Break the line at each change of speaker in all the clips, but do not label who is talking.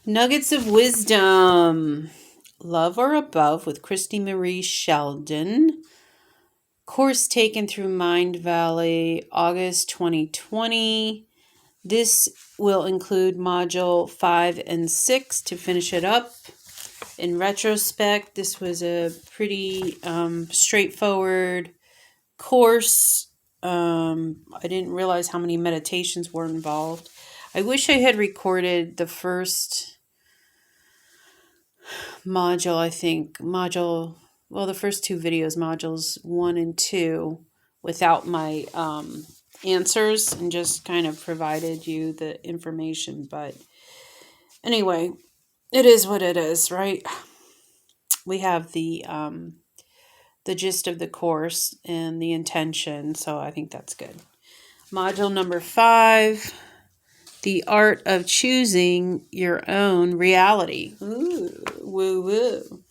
Nuggets of Wisdom. Love or Above with Christy Marie Sheldon. Course taken through Mind Valley, August 2020. This will include Module 5 and 6 to finish it up. In retrospect, this was a pretty straightforward course. I didn't realize how many meditations were involved. I wish I had recorded the first module, the first two videos, modules 1 and 2, without my answers and just kind of provided you the information. But anyway, it is what it is, right? We have the gist of the course and the intention, so I think that's good. Module number 5, the art of choosing your own reality. Ooh, woo woo.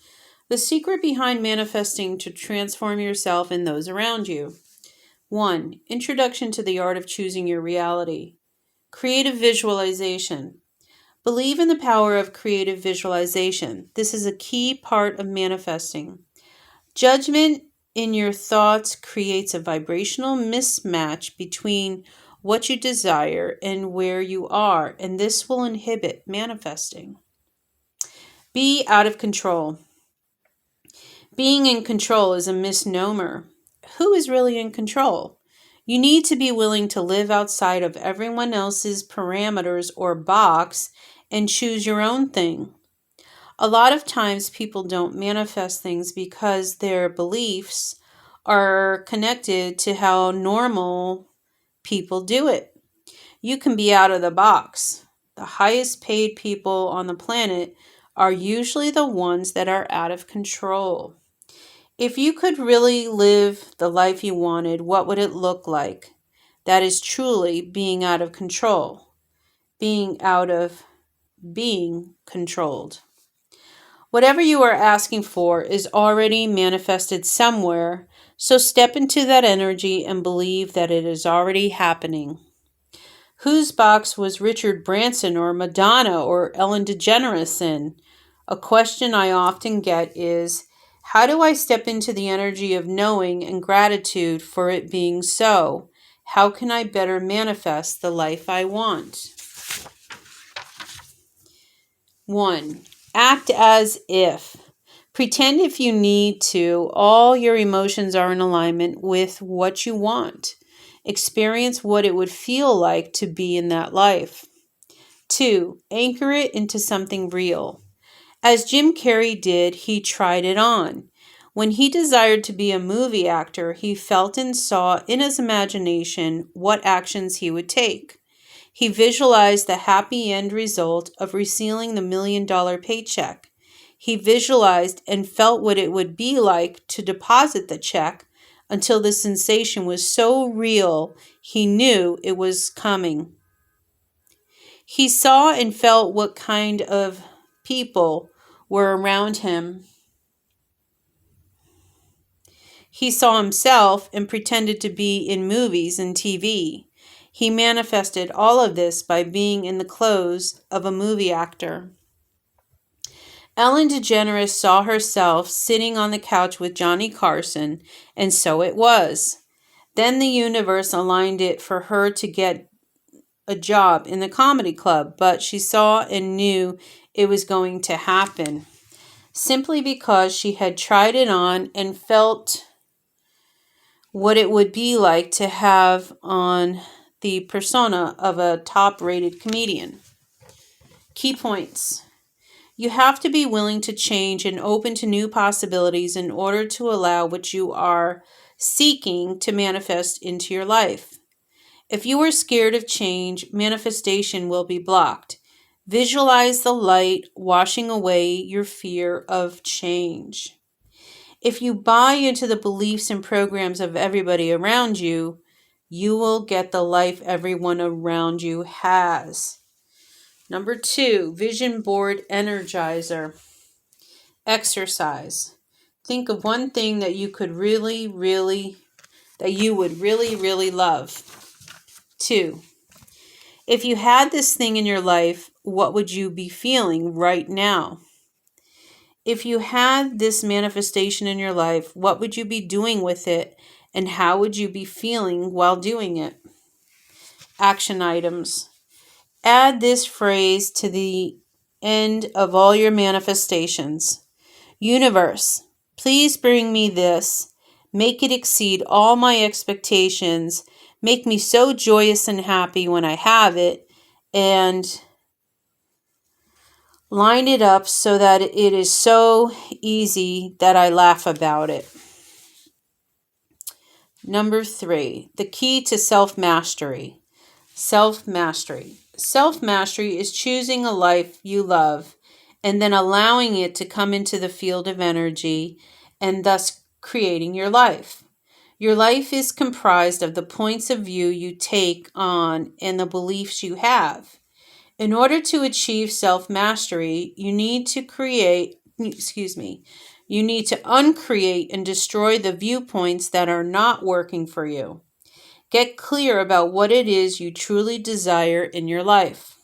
The secret behind manifesting to transform yourself and those around you. 1. Introduction to the art of choosing your reality. Creative visualization. Believe in the power of creative visualization. This is a key part of manifesting. Judgment in your thoughts creates a vibrational mismatch between what you desire and where you are, and this will inhibit manifesting. Be out of control. Being in control is a misnomer. Who is really in control? You need to be willing to live outside of everyone else's parameters or box and choose your own thing. A lot of times people don't manifest things because their beliefs are connected to how normal people do it. You can be out of the box. The highest paid people on the planet are usually the ones that are out of control. If you could really live the life you wanted, what would it look like? That is truly being out of control. Being controlled. Whatever you are asking for is already manifested somewhere, so step into that energy and believe that it is already happening. Whose box was Richard Branson or Madonna or Ellen DeGeneres in? A question I often get is, how do I step into the energy of knowing and gratitude for it being so? How can I better manifest the life I want? 1. Act as if. Pretend if you need to, all your emotions are in alignment with what you want. Experience what it would feel like to be in that life. 2. Anchor it into something real. As Jim Carrey did, he tried it on. When he desired to be a movie actor, he felt and saw in his imagination what actions he would take. He visualized the happy end result of receiving the $1 million paycheck. He visualized and felt what it would be like to deposit the check until the sensation was so real he knew it was coming. He saw and felt what kind of people were around him. He saw himself and pretended to be in movies and TV. He manifested all of this by being in the clothes of a movie actor. Ellen DeGeneres saw herself sitting on the couch with Johnny Carson, and so it was. Then the universe aligned it for her to get a job in the comedy club, but she saw and knew it was going to happen simply because she had tried it on and felt what it would be like to have on the persona of a top-rated comedian. Key points. You have to be willing to change and open to new possibilities in order to allow what you are seeking to manifest into your life. If you are scared of change, manifestation will be blocked. Visualize the light washing away your fear of change. If you buy into the beliefs and programs of everybody around you, you will get the life everyone around you has. Number 2, vision board energizer. Exercise. Think of one thing that you would really love. 2, if you had this thing in your life, what would you be feeling right now? If you had this manifestation in your life, what would you be doing with it, and how would you be feeling while doing it? Action items. Add this phrase to the end of all your manifestations. Universe, please bring me this. Make it exceed all my expectations. Make me so joyous and happy when I have it. And line it up so that it is so easy that I laugh about it. Number 3, the key to self-mastery. Self-mastery. Self-mastery is choosing a life you love and then allowing it to come into the field of energy and thus creating your life. Your life is comprised of the points of view you take on and the beliefs you have. In order to achieve self-mastery, you need to uncreate and destroy the viewpoints that are not working for you. Get clear about what it is you truly desire in your life.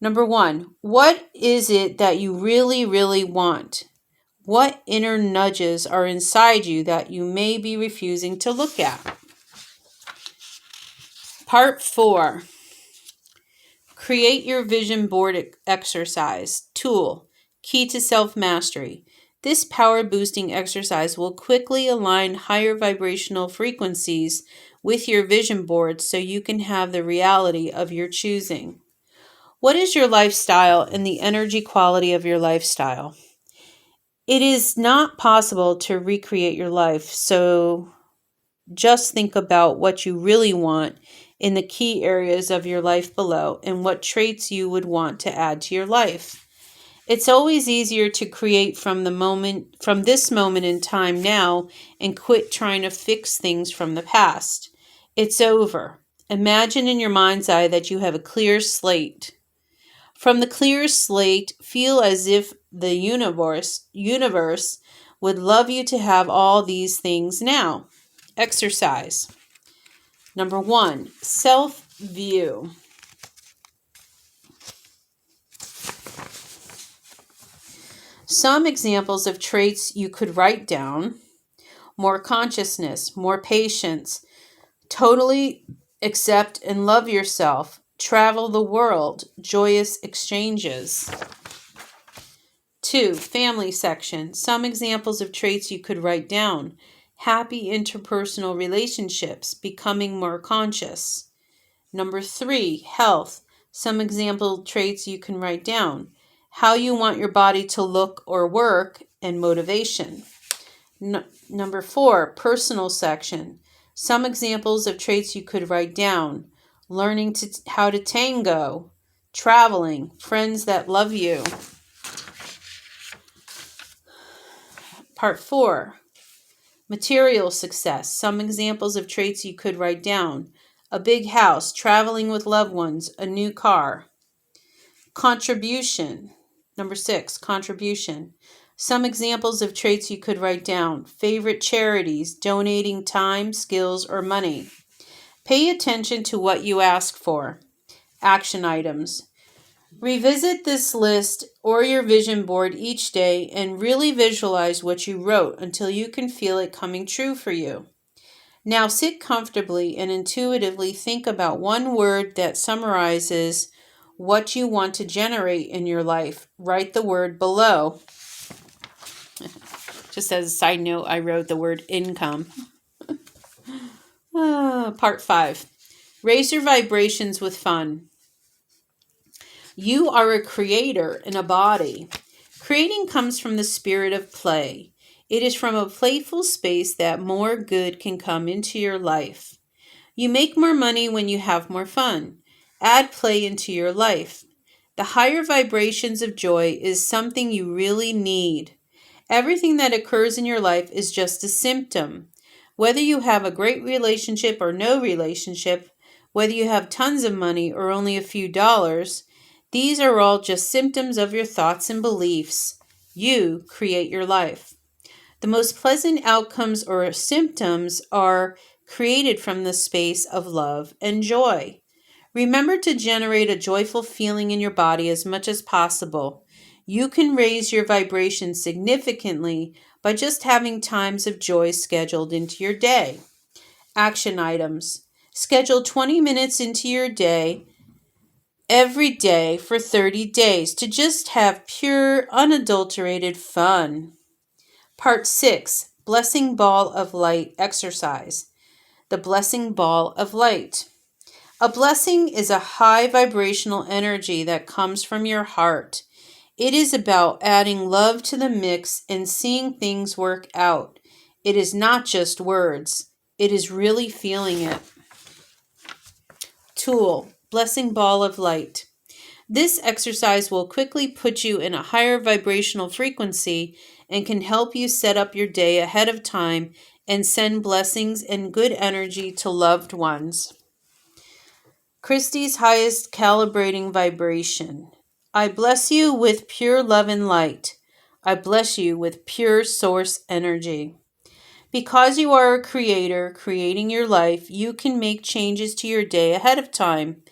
Number 1, what is it that you really, really want? What inner nudges are inside you that you may be refusing to look at? Part 4. Create your vision board exercise. Tool. Key to self-mastery. This power-boosting exercise will quickly align higher vibrational frequencies with your vision board so you can have the reality of your choosing. What is your lifestyle and the energy quality of your lifestyle? It is not possible to recreate your life, so just think about what you really want in the key areas of your life below and what traits you would want to add to your life. It's always easier to create from this moment in time now and quit trying to fix things from the past. It's over. Imagine in your mind's eye that you have a clear slate. From the clear slate, feel as if the universe would love you to have all these things now. Exercise. Number 1, self-view. Some examples of traits you could write down: more consciousness, more patience, totally accept and love yourself, travel the world, joyous exchanges. 2, family section. Some examples of traits you could write down: happy interpersonal relationships, becoming more conscious. Number 3, health. Some example traits you can write down: how you want your body to look or work, and motivation. Number 4, personal section. Some examples of traits you could write down: learning how to tango, traveling, friends that love you. Part 4, material success. Some examples of traits you could write down: a big house, traveling with loved ones, a new car. Contribution. Number 6, contribution. Some examples of traits you could write down: favorite charities, donating time, skills, or money. Pay attention to what you ask for. Action items. Revisit this list or your vision board each day and really visualize what you wrote until you can feel it coming true for you. Now sit comfortably and intuitively think about one word that summarizes what you want to generate in your life. Write the word below. Just as a side note, I wrote the word income. Part 5. Raise your vibrations with fun. You are a creator in a body. Creating comes from the spirit of play. It is from a playful space that more good can come into your life. You make more money when you have more fun. Add play into your life. The higher vibrations of joy is something you really need. Everything that occurs in your life is just a symptom. Whether you have a great relationship or no relationship, whether you have tons of money or only a few dollars, these are all just symptoms of your thoughts and beliefs. You create your life. The most pleasant outcomes or symptoms are created from the space of love and joy. Remember to generate a joyful feeling in your body as much as possible. You can raise your vibration significantly by just having times of joy scheduled into your day. Action items. Schedule 20 minutes into your day every day for 30 days to just have pure, unadulterated fun. Part 6, Blessing Ball of Light Exercise. The Blessing Ball of Light. A blessing is a high vibrational energy that comes from your heart. It is about adding love to the mix and seeing things work out. It is not just words. It is really feeling it. Tool, Blessing Ball of Light. This exercise will quickly put you in a higher vibrational frequency and can help you set up your day ahead of time and send blessings and good energy to loved ones. Christie's highest calibrating vibration. I bless you with pure love and light. I bless you with pure source energy. Because you are a creator creating your life, you can make changes to your day ahead of time.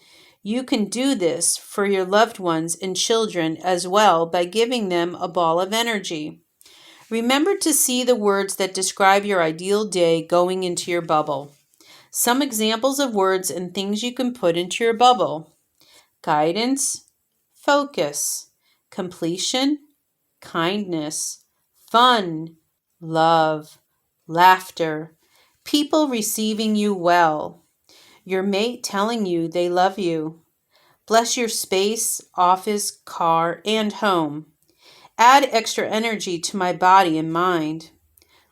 You can do this for your loved ones and children as well by giving them a ball of energy. Remember to see the words that describe your ideal day going into your bubble. Some examples of words and things you can put into your bubble: guidance, focus, completion, kindness, fun, love, laughter, people receiving you well, your mate telling you they love you. Bless your space, office, car, and home. Add extra energy to my body and mind.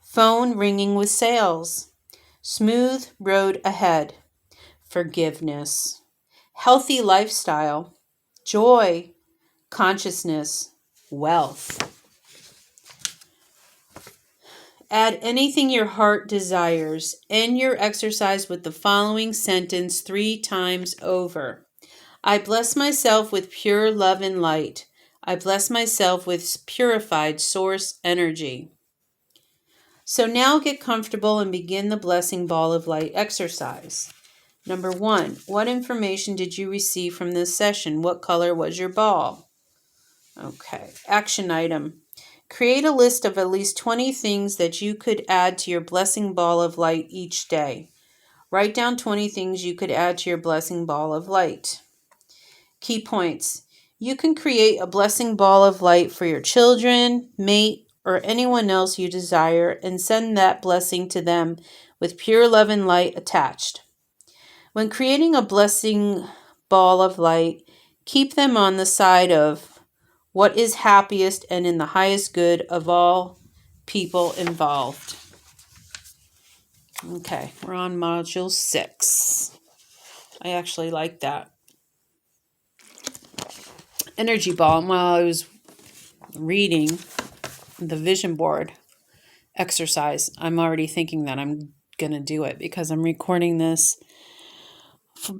Phone ringing with sales. Smooth road ahead. Forgiveness. Healthy lifestyle. Joy. Consciousness. Wealth. Add anything your heart desires. End your exercise with the following sentence 3 times over. I bless myself with pure love and light. I bless myself with purified source energy. So now get comfortable and begin the blessing ball of light exercise. Number 1, what information did you receive from this session? What color was your ball? Okay, action item. Create a list of at least 20 things that you could add to your blessing ball of light each day. Write down 20 things you could add to your blessing ball of light. Key points. You can create a blessing ball of light for your children, mate, or anyone else you desire and send that blessing to them with pure love and light attached. When creating a blessing ball of light, keep them on the side of what is happiest and in the highest good of all people involved. Okay, we're on module 6. I actually like that. Energy ball. While I was reading the vision board exercise, I'm already thinking that I'm going to do it because I'm recording this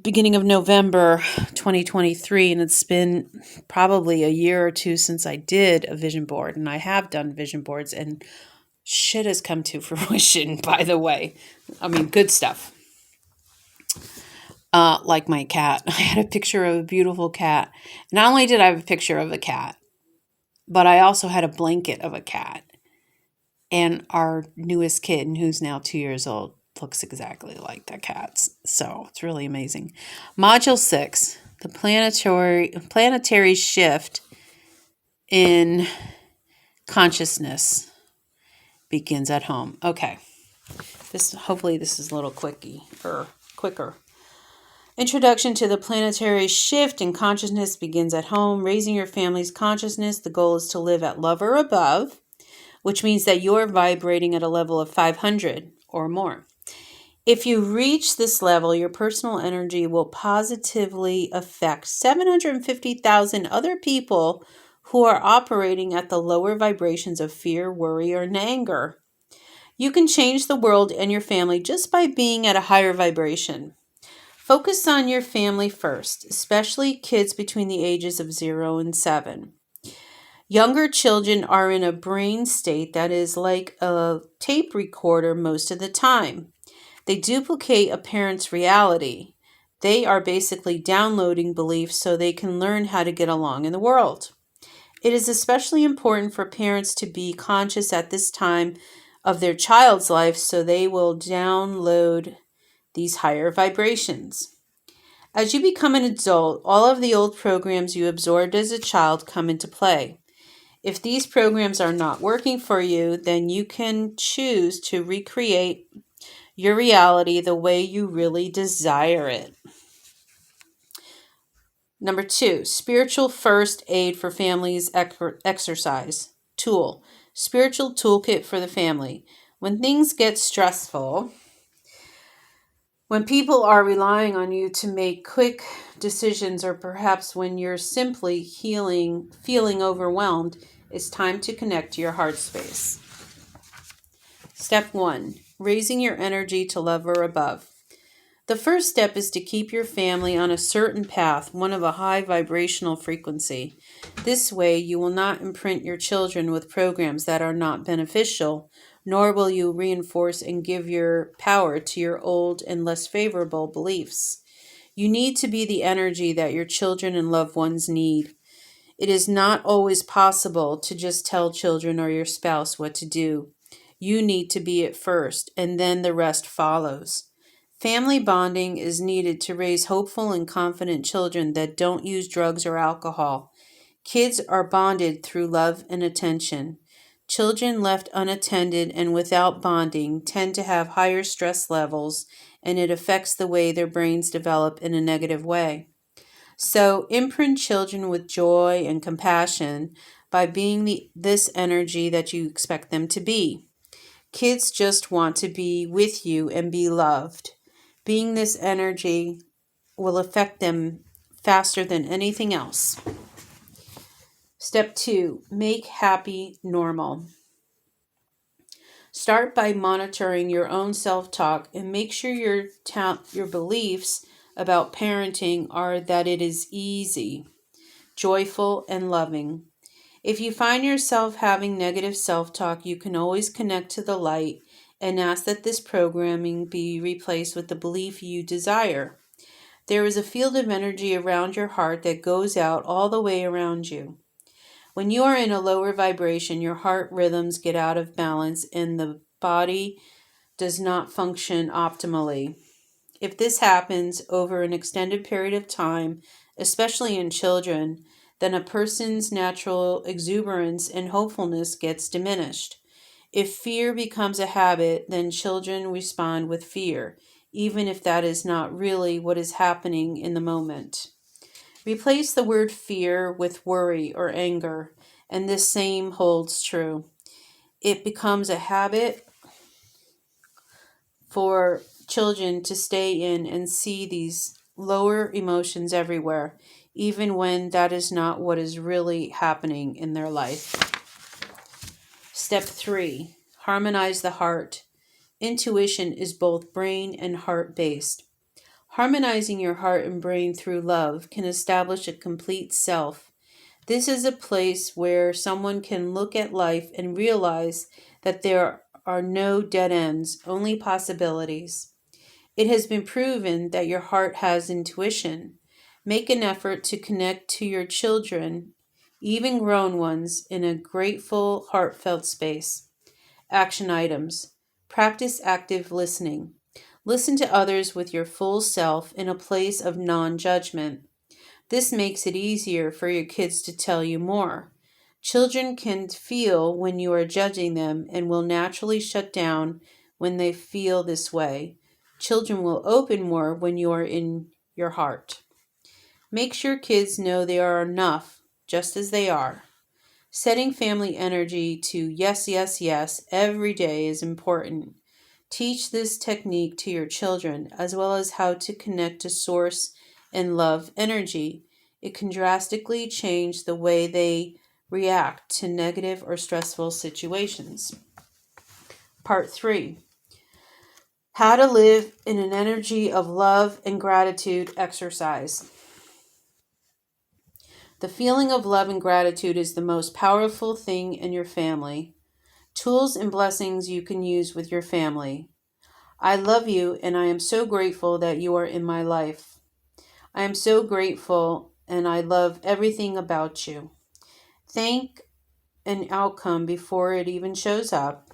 beginning of November 2023, and it's been probably a year or two since I did a vision board, and I have done vision boards, and shit has come to fruition, by the way. I mean, good stuff. Like my cat. I had a picture of a beautiful cat. Not only did I have a picture of a cat, but I also had a blanket of a cat. And our newest kid, who's now 2 years old, looks exactly like the cat's. So it's really amazing. Module 6, the planetary shift in consciousness begins at home. Okay. Hopefully this is a little quicker. Introduction to the planetary shift in consciousness begins at home. Raising your family's consciousness. The goal is to live at love or above, which means that you're vibrating at a level of 500 or more. If you reach this level, your personal energy will positively affect 750,000 other people who are operating at the lower vibrations of fear, worry, or anger. You can change the world and your family just by being at a higher vibration. Focus on your family first, especially kids between the ages of 0 and 7. Younger children are in a brain state that is like a tape recorder most of the time. They duplicate a parent's reality. They are basically downloading beliefs so they can learn how to get along in the world. It is especially important for parents to be conscious at this time of their child's life so they will download these higher vibrations. As you become an adult, all of the old programs you absorbed as a child come into play. If these programs are not working for you, then you can choose to recreate your reality the way you really desire it. Number 2, spiritual first aid for families exercise tool. Spiritual toolkit for the family. When things get stressful, when people are relying on you to make quick decisions, or perhaps when you're simply feeling overwhelmed, it's time to connect to your heart space. Step 1, raising your energy to love or above. The first step is to keep your family on a certain path, one of a high vibrational frequency. This way, you will not imprint your children with programs that are not beneficial, nor will you reinforce and give your power to your old and less favorable beliefs. You need to be the energy that your children and loved ones need. It is not always possible to just tell children or your spouse what to do. You need to be it first, and then the rest follows. Family bonding is needed to raise hopeful and confident children that don't use drugs or alcohol. Kids are bonded through love and attention. Children left unattended and without bonding tend to have higher stress levels, and it affects the way their brains develop in a negative way. So imprint children with joy and compassion by being this energy that you expect them to be. Kids just want to be with you and be loved. Being this energy will affect them faster than anything else. Step 2, make happy normal. Start by monitoring your own self-talk and make sure your beliefs about parenting are that it is easy, joyful, and loving. If you find yourself having negative self-talk, you can always connect to the light and ask that this programming be replaced with the belief you desire. There is a field of energy around your heart that goes out all the way around you. When you are in a lower vibration, your heart rhythms get out of balance and the body does not function optimally. If this happens over an extended period of time, especially in children, then a person's natural exuberance and hopefulness gets diminished. If fear becomes a habit, then children respond with fear, even if that is not really what is happening in the moment. Replace the word fear with worry or anger, and this same holds true. It becomes a habit for children to stay in and see these lower emotions everywhere, even when that is not what is really happening in their life. Step 3, harmonize the heart. Intuition is both brain and heart based. Harmonizing your heart and brain through love can establish a complete self. This is a place where someone can look at life and realize that there are no dead ends, only possibilities. It has been proven that your heart has intuition. Make an effort to connect to your children, even grown ones, in a grateful, heartfelt space. Action items. Practice active listening. Listen to others with your full self in a place of non-judgment. This makes it easier for your kids to tell you more. Children can feel when you are judging them and will naturally shut down when they feel this way. Children will open more when you are in your heart. Make sure kids know they are enough, just as they are. Setting family energy to yes, yes, yes every day is important. Teach this technique to your children, as well as how to connect to source and love energy. It can drastically change the way they react to negative or stressful situations. Part 3. How to live in an energy of love and gratitude exercise. The feeling of love and gratitude is the most powerful thing in your family. Tools and blessings you can use with your family. I love you and I am so grateful that you are in my life. I am so grateful and I love everything about you. Thank an outcome before it even shows up.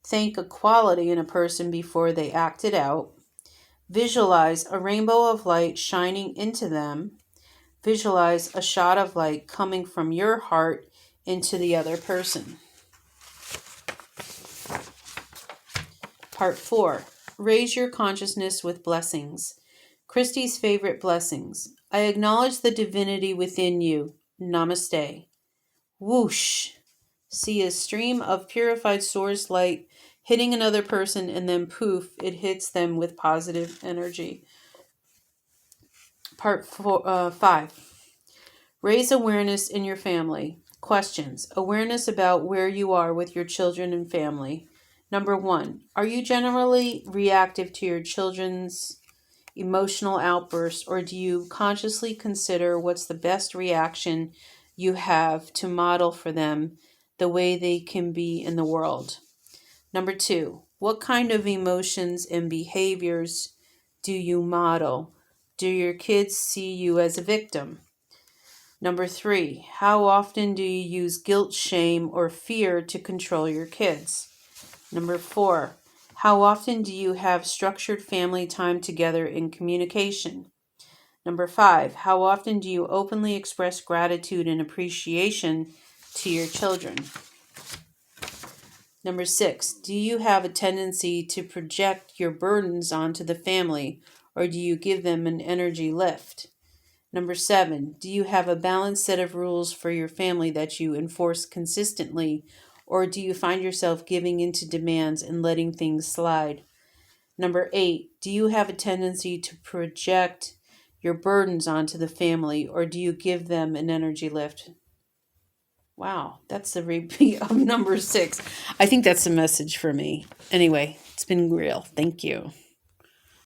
Thank a quality in a person before they act it out. Visualize a rainbow of light shining into them. Visualize a shot of light coming from your heart into the other person. Part 4. Raise your consciousness with blessings. Christy's favorite blessings. I acknowledge the divinity within you. Namaste. Whoosh. See a stream of purified source light hitting another person, and then poof, it hits them with positive energy. Part 5. Raise awareness in your family. Questions. Awareness about where you are with your children and family. Number 1. Are you generally reactive to your children's emotional outbursts, or do you consciously consider what's the best reaction you have to model for them the way they can be in the world? Number 2. What kind of emotions and behaviors do you model? Do your kids see you as a victim? Number 3, how often do you use guilt, shame, or fear to control your kids? Number 4, how often do you have structured family time together in communication? Number 5, how often do you openly express gratitude and appreciation to your children? Number 6, do you have a tendency to project your burdens onto the family, or do you give them an energy lift? Number 7, do you have a balanced set of rules for your family that you enforce consistently, or do you find yourself giving into demands and letting things slide? Number 8, do you have a tendency to project your burdens onto the family, or do you give them an energy lift? Wow, that's the repeat of number 6. I think that's a message for me. Anyway, it's been real. Thank you.